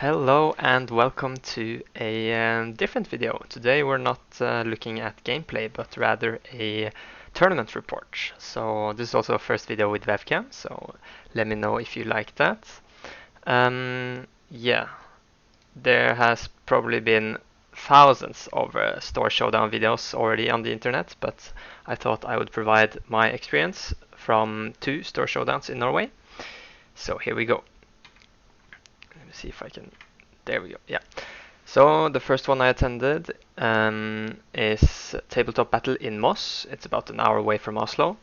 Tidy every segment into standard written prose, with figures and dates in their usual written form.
Hello and welcome to a different video. Today we're not looking at gameplay but rather a tournament report. So this is also a first video with webcam, so let me know if you like that. Yeah, there has probably been thousands of Store Showdown videos already on the internet, but I thought I would provide my experience from 2 Store Showdowns in Norway. So here we go. Let me see if I can. There we go. Yeah. So the first one I attended is Tabletopbattle in Moss. It's about an hour away from Oslo.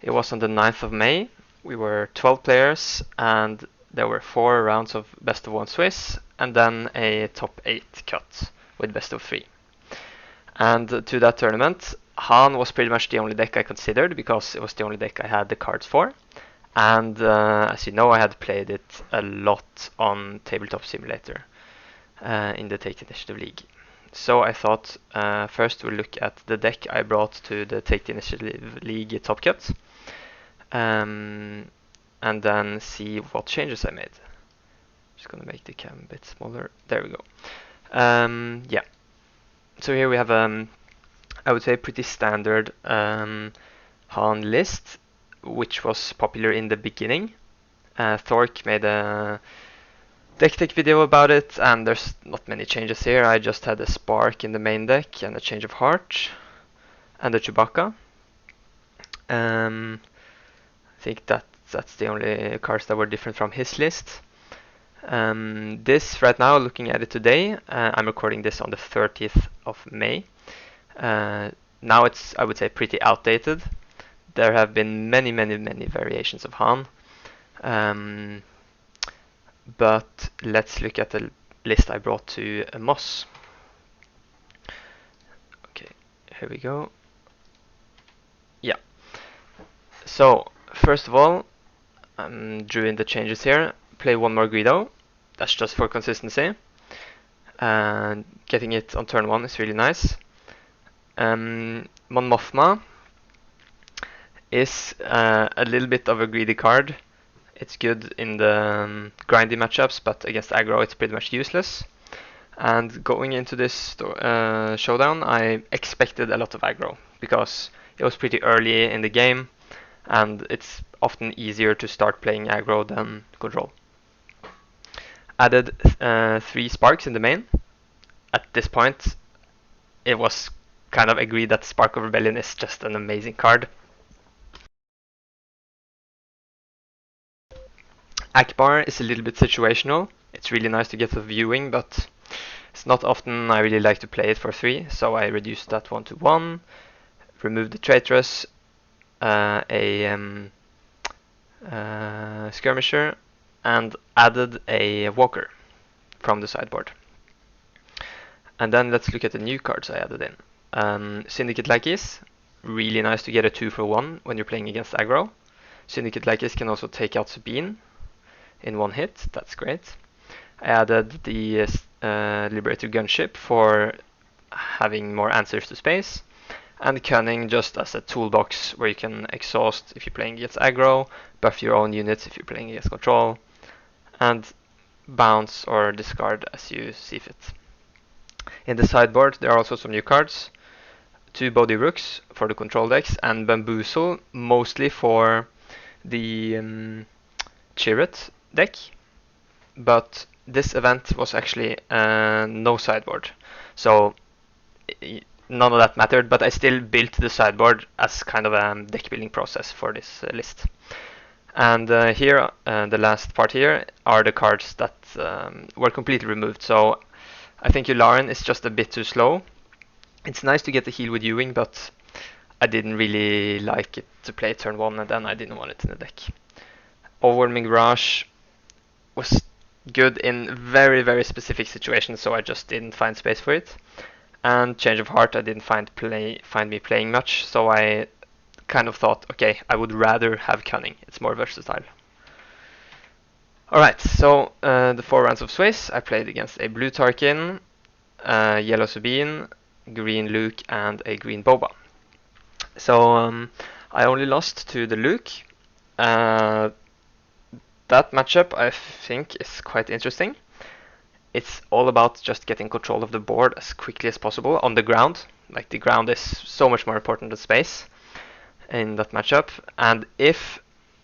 It was on the 9th of May. We were 12 players and there were 4 rounds of best of 1 Swiss and then a top 8 cut with best of 3. And to that tournament, Han was pretty much the only deck I considered because it was the only deck I had the cards for. And as you know, I had played it a lot on Tabletop Simulator in the Take the Initiative League. So I thought first we'll look at the deck I brought to the Take the Initiative League Top Cut, and then see what changes I made. Just gonna make the cam a bit smaller. There we go. Yeah. So here we have I would say pretty standard Han list, which was popular in the beginning. Thork made a deck tech video about it, and there's not many changes here. I just had a Spark in the main deck and a Change of Heart and a Chewbacca. I think that's the only cards that were different from his list. This right now, looking at it today, I'm recording this on the 30th of May. Now it's, I would say, pretty outdated. There have been many variations of Han. But let's look at the list I brought to Moss. Okay, here we go. Yeah. So, first of all, drew in the changes here. Play 1 more Guido. That's just for consistency. And getting it on turn 1 is really nice. Mon Mothma is a little bit of a greedy card. It's good in the grindy matchups, but against aggro it's pretty much useless. And going into this showdown, I expected a lot of aggro because it was pretty early in the game, and it's often easier to start playing aggro than control. Added 3 sparks in the main. At this point, it was kind of agreed that Spark of Rebellion is just an amazing card. Akbar is a little bit situational. It's really nice to get a viewing, but it's not often I really like to play it for 3, so I reduced that one to 1, removed the Traitress, a Skirmisher, and added a Walker from the sideboard. And then let's look at the new cards I added in. Syndicate Lackeys, really nice to get a 2 for 1 when you're playing against aggro. Syndicate Lackeys can also take out Sabine in 1 hit, that's great. I added the Liberator Gunship for having more answers to space, and Cunning just as a toolbox where you can exhaust if you're playing against aggro, buff your own units if you're playing against control, and bounce or discard as you see fit. In the sideboard there are also some new cards. 2 Body Rooks for the control decks, and Bamboozle mostly for the Chirrut deck, but this event was actually no sideboard, so none of that mattered, but I still built the sideboard as kind of a deck building process for this list. And here, the last part here, are the cards that were completely removed, so I think Yularen is just a bit too slow. It's nice to get the heal with Ewing, but I didn't really like it to play turn 1, and then I didn't want it in the deck. Overwhelming Mirage was good in very specific situations, so I just didn't find space for it. And Change of Heart I didn't find me playing much, so I kind of thought, okay, I would rather have Cunning, it's more versatile. Alright, so the 4 rounds of Swiss, I played against a blue Tarkin, yellow Sabine, green Luke, and a green Boba. So I only lost to the Luke. That matchup I think is quite interesting. it's all about just getting control of the board as quickly as possible on the ground. Like, the ground is so much more important than space in that matchup. And if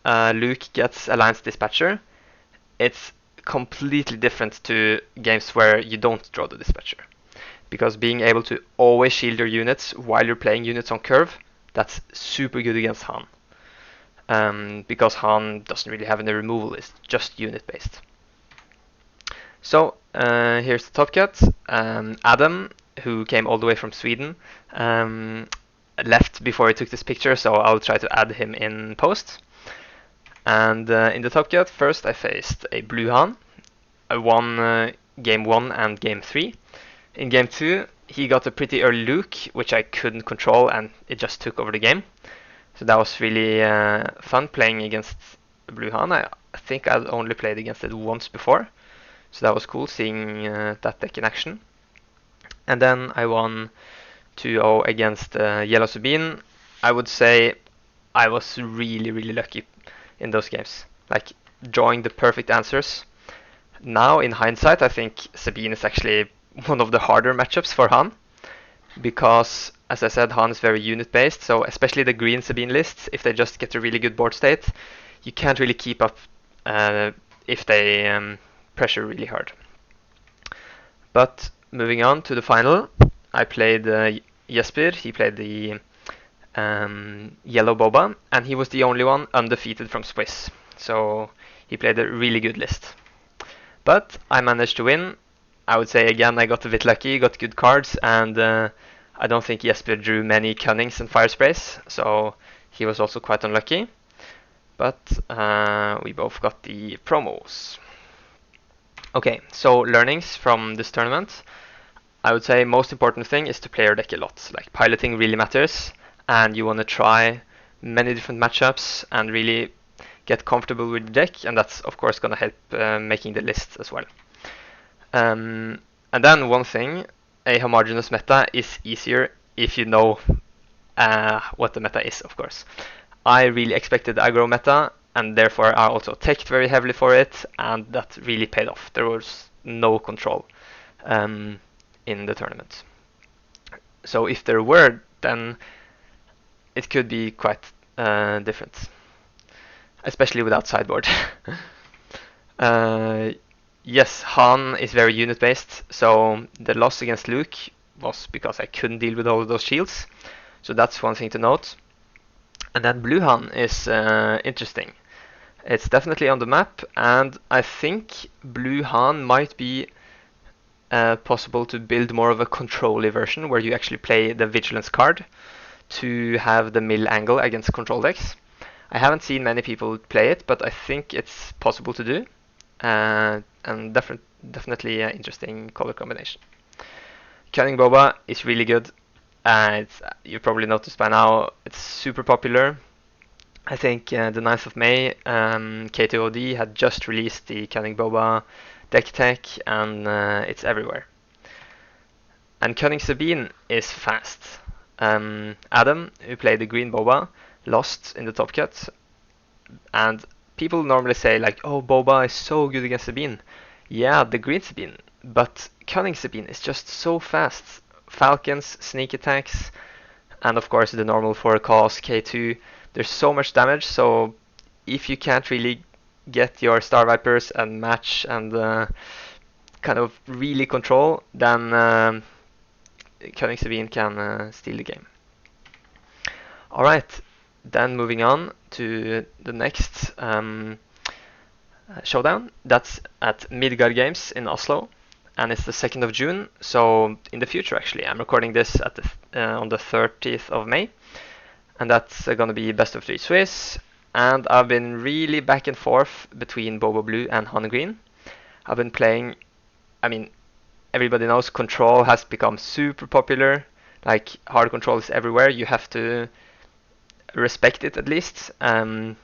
Luke gets Alliance Dispatcher, it's completely different to games where you don't draw the Dispatcher. Because being able to always shield your units while you're playing units on curve, that's super good against Han. Because Han doesn't really have any removal, it's just unit based. So here's the top cut. Adam, who came all the way from Sweden, left before he took this picture, so I'll try to add him in post. And in the top cut, first I faced a blue Han. I won game 1 and game 3. In game 2, he got a pretty early Luke, which I couldn't control, and it just took over the game. So that was really fun playing against Blue Han. I think I'd only played against it once before, so that was cool seeing that deck in action. And then I won 2-0 against Yellow Sabine. I would say I was really, really lucky in those games, like drawing the perfect answers. Now, in hindsight, I think Sabine is actually one of the harder matchups for Han, because, as I said, Han is very unit-based, so especially the green Sabine lists, if they just get a really good board state, you can't really keep up if they pressure really hard. But moving on to the final, I played Jesper. He played the yellow Boba, and he was the only one undefeated from Swiss, so he played a really good list. But I managed to win. I would say again I got a bit lucky, got good cards, and I don't think Jesper drew many Cunnings and Fire Sprays, so he was also quite unlucky. But we both got the promos. Okay, so learnings from this tournament. I would say most important thing is to play your deck a lot. Like, piloting really matters, and you want to try many different matchups and really get comfortable with the deck, and that's of course going to help making the list as well. And then one thing, a homogeneous meta is easier if you know what the meta is, of course. I really expected aggro meta, and therefore I also teched very heavily for it, and that really paid off. There was no control in the tournament. So if there were, then it could be quite different, especially without sideboard. Yes, Han is very unit-based, so the loss against Luke was because I couldn't deal with all of those shields. So that's one thing to note. And then Blue Han is interesting. It's definitely on the map, and I think Blue Han might be possible to build more of a control-y version, where you actually play the Vigilance card to have the mill angle against control decks. I haven't seen many people play it, but I think it's possible to do. And definitely an interesting color combination. Cunning Boba is really good. You probably noticed by now, it's super popular. I think the 9th of May, KTOD had just released the Cunning Boba deck tech, and it's everywhere. And Cunning Sabine is fast. Adam, who played the green Boba, lost in the top cut, and people normally say like, oh, Boba is so good against Sabine. Yeah, the green Sabine, but Cunning Sabine is just so fast. Falcons, sneak attacks, and of course the normal 4 cost K2. There's so much damage, so if you can't really get your Star Vipers and match and kind of really control, then Cunning Sabine can steal the game. Alright, then moving on to the next showdown. That's at Midgard Games in Oslo, and it's the 2nd of June, so in the future actually. I'm recording this at on the 30th of May, and that's going to be best of 3 Swiss, and I've been really back and forth between Boba Blue and Han Green. I've been playing, I mean, everybody knows control has become super popular, like hard control is everywhere, you have to respect it at least. And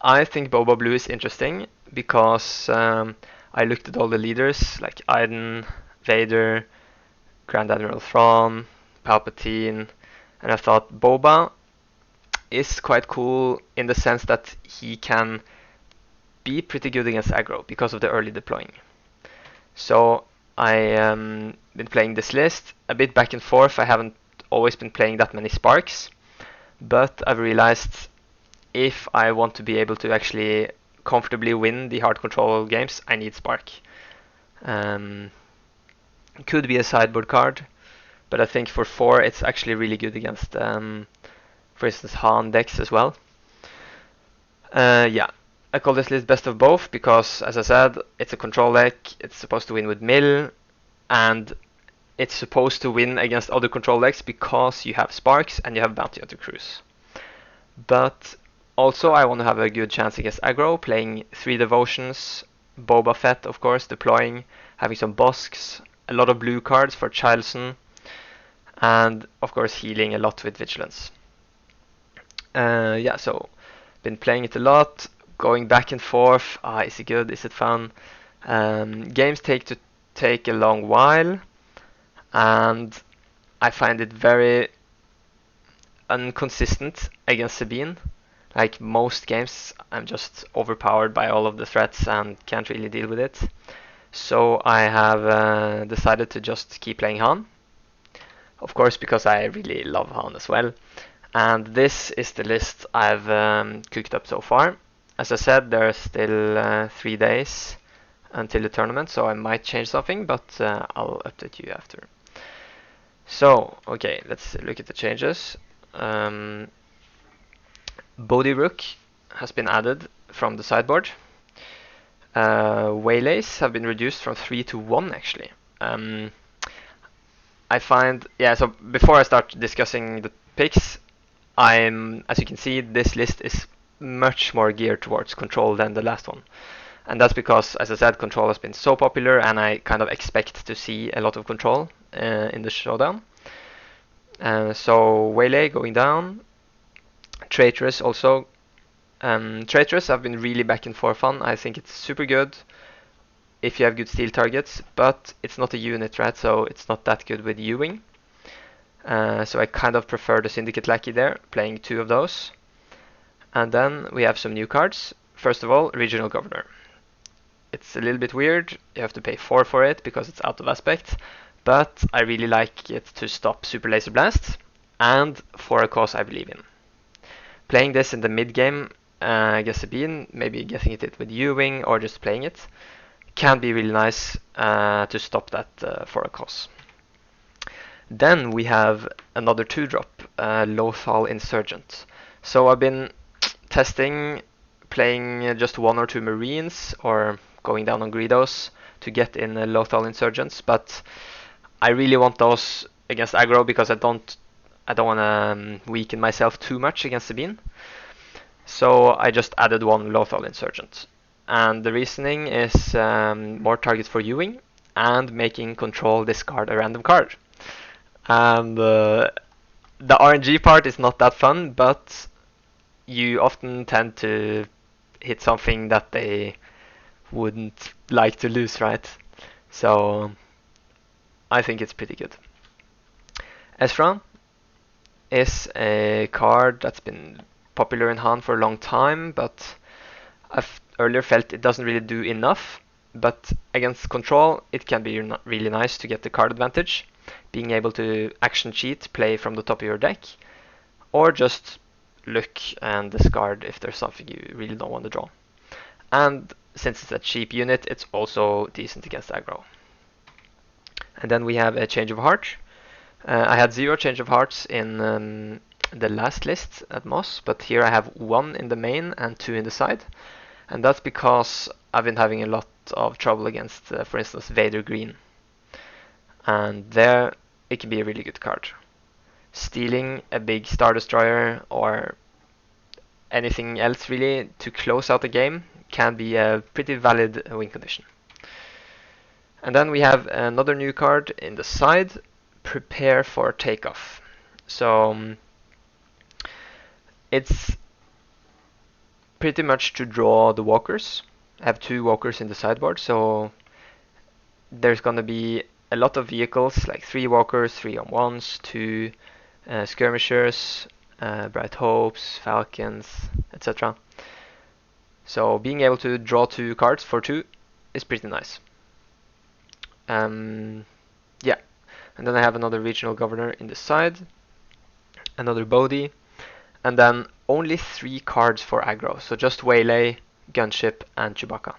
I think Boba Blue is interesting because I looked at all the leaders like Iden, Vader, Grand Admiral Thrawn, Palpatine, and I thought Boba is quite cool in the sense that he can be pretty good against aggro because of the early deploying. So I been playing this list a bit back and forth. I haven't always been playing that many sparks, but I've realized if I want to be able to actually comfortably win the hard control games, I need spark. Um, could be a sideboard card, but I think for 4 it's actually really good against, for instance, Han decks as well. Yeah, I call this list best of both because, as I said, it's a control deck, it's supposed to win with mill, and it's supposed to win against other control decks because you have Sparks and you have Bounty Hunter Cruise. But also I want to have a good chance against aggro, playing 3 Devotions, Boba Fett of course, deploying, having some Bosks, a lot of blue cards for Chilson, and of course healing a lot with Vigilance. Yeah, so been playing it a lot, going back and forth. Is it good? Is it fun? Games take a long while, and I find it very inconsistent against Sabine. Like most games, I'm just overpowered by all of the threats and can't really deal with it. So I have decided to just keep playing Han. Of course, because I really love Han as well. And this is the list I've cooked up so far. As I said, there are still 3 days until the tournament, so I might change something, but I'll update you after. So, okay, let's look at the changes. Bodhi Rook has been added from the sideboard. Waylays have been reduced from 3 to 1 actually. I find, yeah, so before I start discussing the picks, as you can see, this list is much more geared towards control than the last one. And that's because, as I said, control has been so popular and I kind of expect to see a lot of control in the showdown. So Waylay going down, Traitorous also. Traitorous have been really back and forth on. I think it's super good if you have good steel targets, but it's not a unit, right? So it's not that good with Ewing. So I kind of prefer the Syndicate Lackey there, playing 2 of those. And then we have some new cards. First of all, Regional Governor. It's a little bit weird, you have to pay 4 for it because it's out of aspect, but I really like it to stop Super Laser Blast, and for a cause I believe in. Playing this in the mid-game against Sabine, maybe getting it with Ewing or just playing it, can be really nice to stop that for a cause. Then we have another 2-drop, Lothal Insurgent. So I've been testing playing just 1 or 2 Marines or going down on Greedos to get in Lothal Insurgents, but I really want those against aggro because I don't want to weaken myself too much against Sabine. So I just added 1 Lothal Insurgent. And the reasoning is more targets for Ewing and making control discard a random card. And the RNG part is not that fun, but you often tend to hit something that they wouldn't like to lose, right? So I think it's pretty good. Ezra is a card that's been popular in Han for a long time, but I've earlier felt it doesn't really do enough. But against control, it can be really nice to get the card advantage, being able to action cheat, play from the top of your deck, or just look and discard if there's something you really don't want to draw. And since it's a cheap unit, it's also decent against aggro. And then we have a Change of Heart. I had 0 Change of Hearts in the last list at Moss, but here I have 1 in the main and 2 in the side. And that's because I've been having a lot of trouble against, for instance, Vader Green. And there it can be a really good card. Stealing a big Star Destroyer or anything else really to close out the game can be a pretty valid win condition. And then we have another new card in the side, Prepare for Takeoff. So it's pretty much to draw the walkers. I have 2 walkers in the sideboard, so there's gonna be a lot of vehicles, like 3 walkers, 3 on 1s, 2 skirmishers, Bright Hopes, Falcons, etc. So being able to draw 2 cards for 2 is pretty nice. Yeah, and then I have another regional governor in the side, another Bodhi, and then only 3 cards for aggro, so just Waylay, Gunship, and Chewbacca.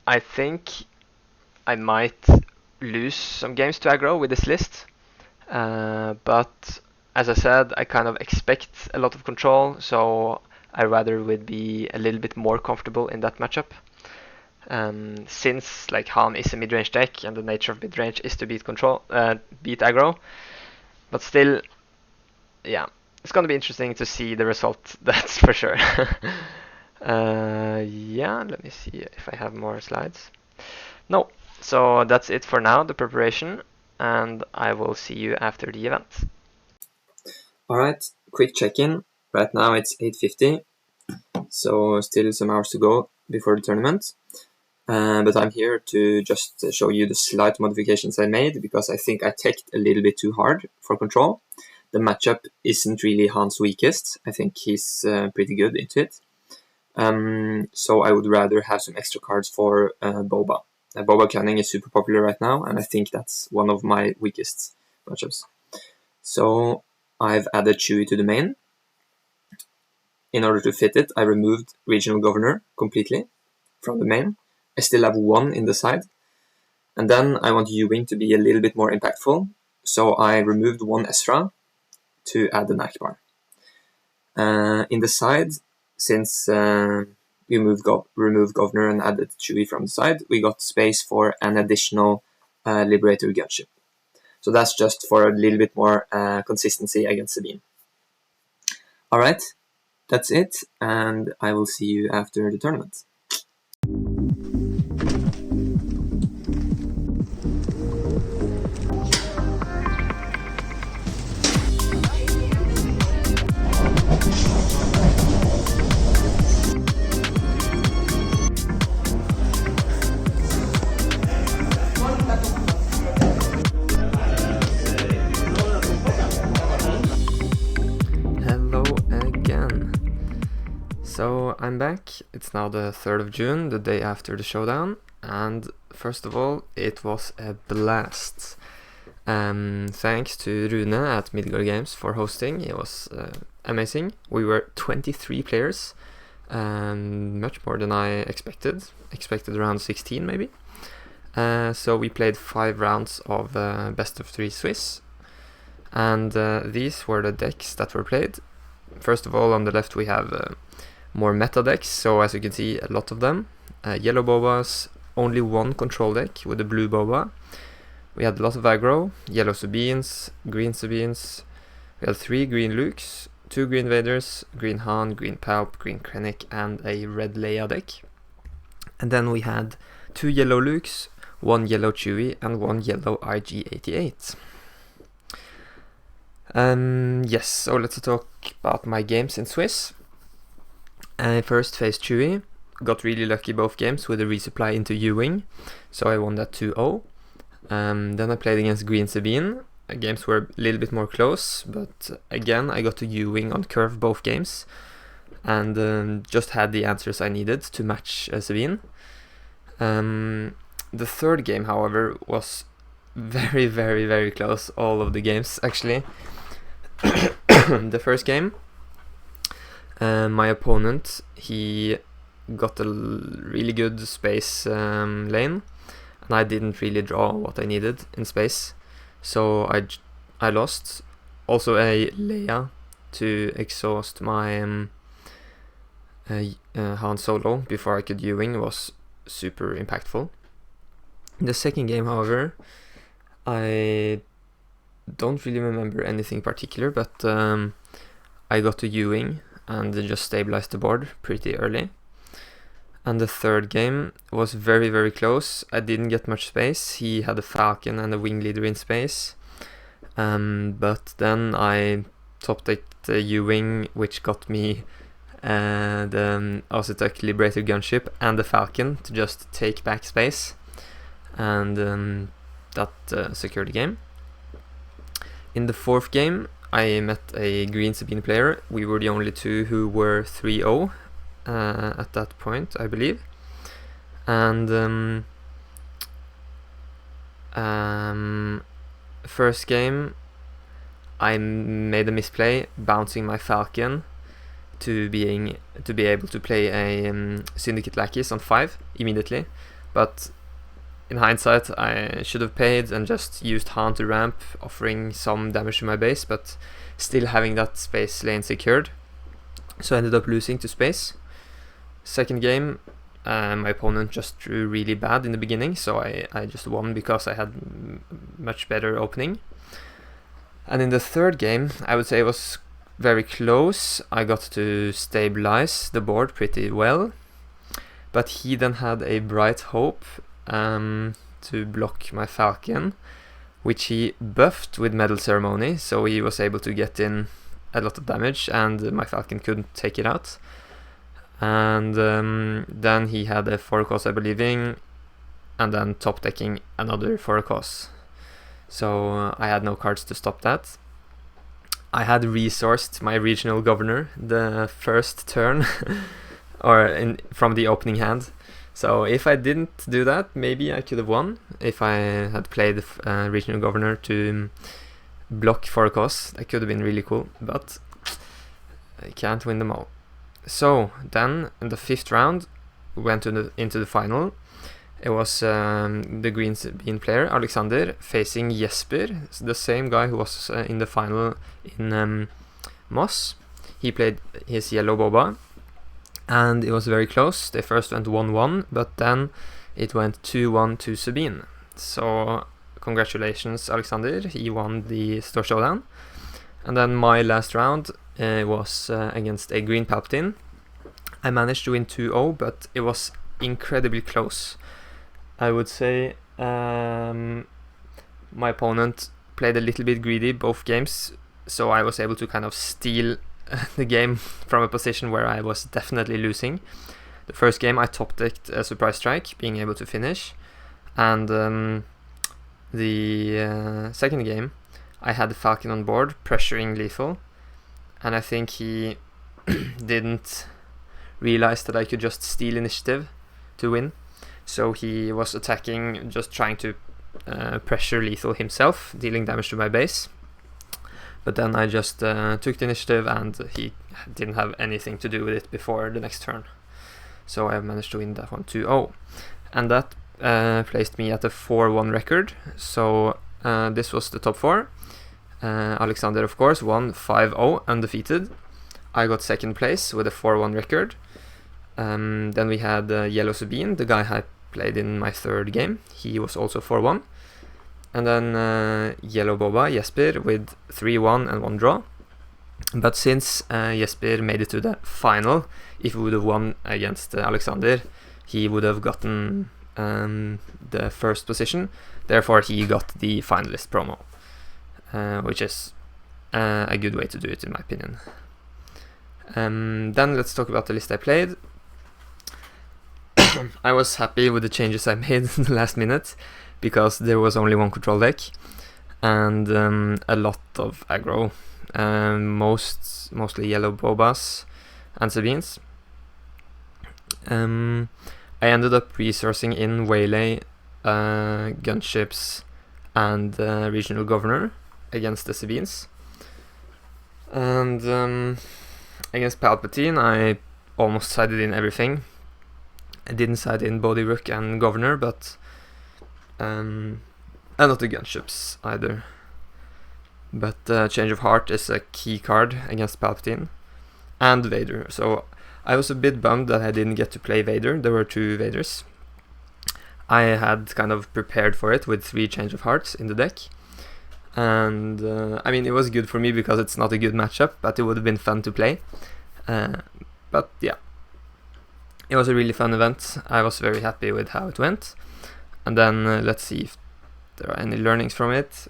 I think I might lose some games to aggro with this list, but as I said, I kind of expect a lot of control, so I rather would be a little bit more comfortable in that matchup. Since like Han is a mid-range deck, and the nature of mid-range is to beat aggro, but still, yeah, it's gonna be interesting to see the result. That's for sure. Yeah, let me see if I have more slides. No, so that's it for now, the preparation, and I will see you after the event. Alright, quick check-in. Right now it's 8:50, so still some hours to go before the tournament. But I'm here to just show you the slight modifications I made, because I think I teched a little bit too hard for control. The matchup isn't really Han's weakest. I think he's pretty good into it. So I would rather have some extra cards for Boba. Boba Cunning is super popular right now, and I think that's one of my weakest matchups. So I've added Chewie to the main. In order to fit it, I removed Regional Governor completely from the main. I still have 1 in the side. And then I want U-Wing to be a little bit more impactful, so I removed 1 Ezra to add an Akbar. In the side, since we removed Governor and added Chewie from the side, we got space for an additional Liberator Gunship. So that's just for a little bit more consistency against Sabine. Alright, that's it, and I will see you after the tournament. So I'm back. It's now the 3rd of June, the day after the showdown, and first of all, it was a blast. Thanks to Rune at Midgard Games for hosting. It was amazing. We were 23 players, much more than I expected. Expected around 16 maybe. So we played 5 rounds of best of 3 Swiss, and these were the decks that were played. First of all, on the left we have more meta decks, so as you can see, a lot of them. Yellow Bobas, only 1 control deck with a blue Boba. We had a lot of aggro, yellow Sabines, green Sabines. We had 3 green Lukes, 2 green Vaders, green Han, green Palp, green Krennic, and a red Leia deck. And then we had 2 yellow Lukes, 1 yellow Chewie, and 1 yellow IG-88. Yes, so let's talk about my games in Swiss. I first faced Chewie, got really lucky both games with a resupply into U-Wing, so I won that 2-0. Then I played against Green Sabine. Games were a little bit more close, but again I got to U-Wing on curve both games, and just had the answers I needed to match Sabine. The third game, however, was very, very, very close, all of the games actually. The first game, my opponent, he got a really good space lane, and I didn't really draw what I needed in space, so I lost. Also a Leia to exhaust my Han Solo before I could U-Wing was super impactful. In the second game, however, I don't really remember anything particular, but I got to U-Wing and just stabilized the board pretty early. And the third game was very, very close. I didn't get much space. He had a Falcon and a Wing Leader in space. But then I top-decked the U-Wing, which got me the Asetek Liberator Gunship and the Falcon to just take back space. And that secured the game. In the fourth game, I met a Green Sabine player. We were the only 2 who were 3-0 at that point, I believe. And First game, I made a misplay, bouncing my falcon to be able to play a Syndicate Lackeys on 5 immediately, but in hindsight I should have paid and just used Han to ramp, offering some damage to my base, but still having that space lane secured, so I ended up losing to space. Second game, my opponent just drew really bad in the beginning, so I just won because I had much better opening. And in the third game, I would say it was very close. I got to stabilize the board pretty well, but he then had a Bright Hope to block my Falcon, which he buffed with Medal Ceremony, so he was able to get in a lot of damage and my Falcon couldn't take it out. And then he had a 4-cost, I believe, and then top decking another 4-cost. So I had no cards to stop that. I had resourced my regional governor the first turn from the opening hand. So if I didn't do that, maybe I could have won if I had played the regional governor to block 4-cost. That could have been really cool, but I can't win them all. So then in the 5th round, we went into the final. It was the green bean player, Alexander, facing Jesper, the same guy who was in the final in Moss. He played his yellow boba, and it was very close. They first went 1-1, but then it went 2-1 to Sabine. So congratulations, Alexander, he won the Store Showdown. And then my last round was against a green Palpatine. I managed to win 2-0, but it was incredibly close. I would say my opponent played a little bit greedy both games, so I was able to kind of steal the game from a position where I was definitely losing. The first game I top decked a surprise strike, being able to finish, and the second game I had the Falcon on board, pressuring lethal, and I think he didn't realize that I could just steal initiative to win. So he was attacking, just trying to pressure lethal himself, dealing damage to my base. But then I just took the initiative and he didn't have anything to do with it before the next turn. So I managed to win that one 2-0. And that placed me at a 4-1 record. So this was the top 4. Alexander, of course, won 5-0 undefeated. I got second place with a 4-1 record. Then we had Yellow Sabine, the guy I played in my third game. He was also 4-1. And then Yellow Boba, Jesper, with 3-1 and 1 draw. But since Jesper made it to the final, if he would have won against Alexander, he would have gotten the first position. Therefore, he got the finalist promo, which is a good way to do it, in my opinion. Then let's talk about the list I played. I was happy with the changes I made in the last minute, because there was only one control deck and a lot of aggro, mostly yellow Bobas and Sabines. I ended up resourcing in Waylay, Gunships and Regional Governor against the Sabines. And against Palpatine I almost sided in everything. I didn't side in Body Rook and Governor, but and not the Gunships either. But Change of Heart is a key card against Palpatine and Vader, so I was a bit bummed that I didn't get to play Vader. There were 2 Vaders. I had kind of prepared for it with 3 Change of Hearts in the deck, and I mean, it was good for me because it's not a good matchup, but it would have been fun to play. But yeah, it was a really fun event. I was very happy with how it went. And then let's see if there are any learnings from it.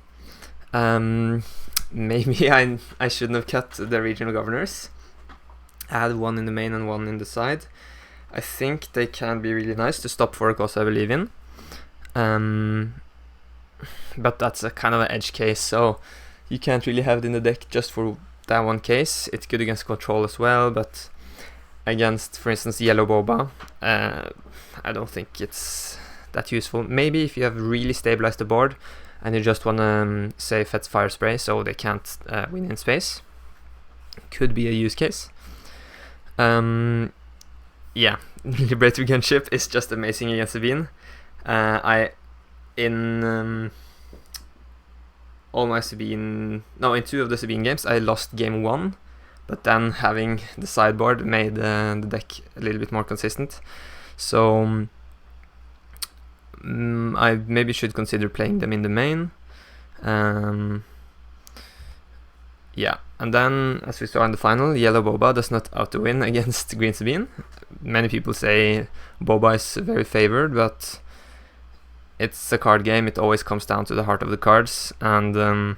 Maybe I shouldn't have cut the regional governors. I had 1 in the main and 1 in the side. I think they can be really nice to stop for a cause I believe in. But that's a kind of an edge case, so you can't really have it in the deck just for that one case. It's good against control as well, but against, for instance, Yellow Boba, I don't think it's that useful. Maybe if you have really stabilized the board and you just want to say fetch fire spray so they can't win in space, could be a use case. Yeah, Liberator Gunship is just amazing against Sabine. In two of the Sabine games, I lost game 1, but then having the sideboard made the deck a little bit more consistent. So I maybe should consider playing them in the main. Yeah, and then as we saw in the final, Yellow Boba does not auto-win against Green Sabine. Many people say Boba is very favored, but it's a card game. It always comes down to the heart of the cards, and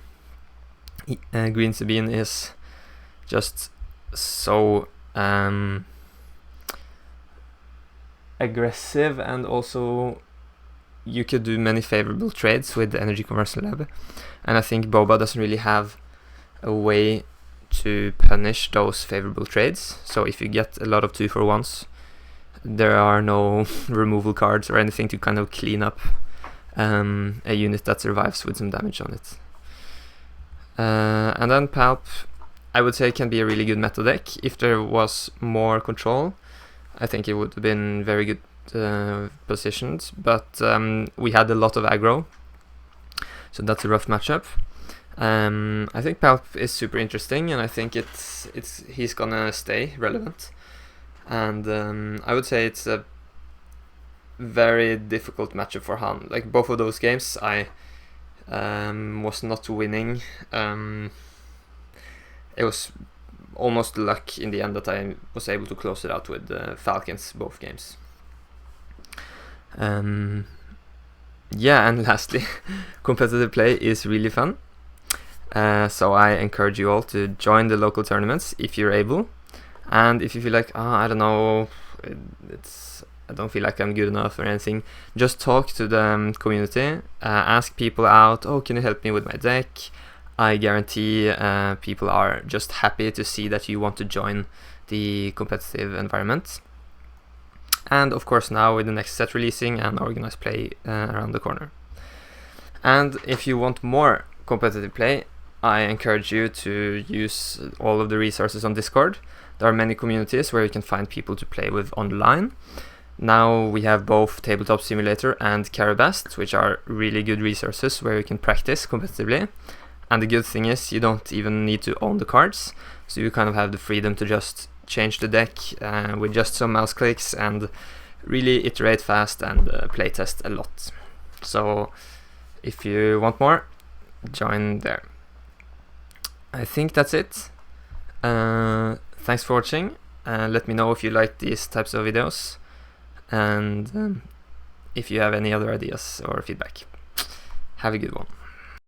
Green Sabine is just so aggressive, and also you could do many favorable trades with the Energy Conversion Lab, and I think Boba doesn't really have a way to punish those favorable trades. So if you get a lot of 2-for-1s, there are no removal cards or anything to kind of clean up a unit that survives with some damage on it. And then Palp, I would say, can be a really good meta deck. If there was more control, I think it would have been very good positioned, but we had a lot of aggro, so that's a rough matchup. I think Palp is super interesting, and I think he's gonna stay relevant. And I would say it's a very difficult matchup for Han. Like both of those games, I was not winning. It was almost luck in the end that I was able to close it out with Falcons both games. Yeah, and lastly, competitive play is really fun. So I encourage you all to join the local tournaments if you're able. And if you feel like, I don't know, I don't feel like I'm good enough or anything, just talk to the community, ask people out, can you help me with my deck? I guarantee people are just happy to see that you want to join the competitive environment. And of course now with the next set releasing and organized play around the corner. And if you want more competitive play, I encourage you to use all of the resources on Discord. There are many communities where you can find people to play with online. Now we have both Tabletop Simulator and Carabast, which are really good resources where you can practice competitively. And the good thing is you don't even need to own the cards, so you kind of have the freedom to just change the deck with just some mouse clicks and really iterate fast and playtest a lot. So if you want more, join there. I think that's it. Thanks for watching. Let me know if you like these types of videos, and if you have any other ideas or feedback. Have a good one.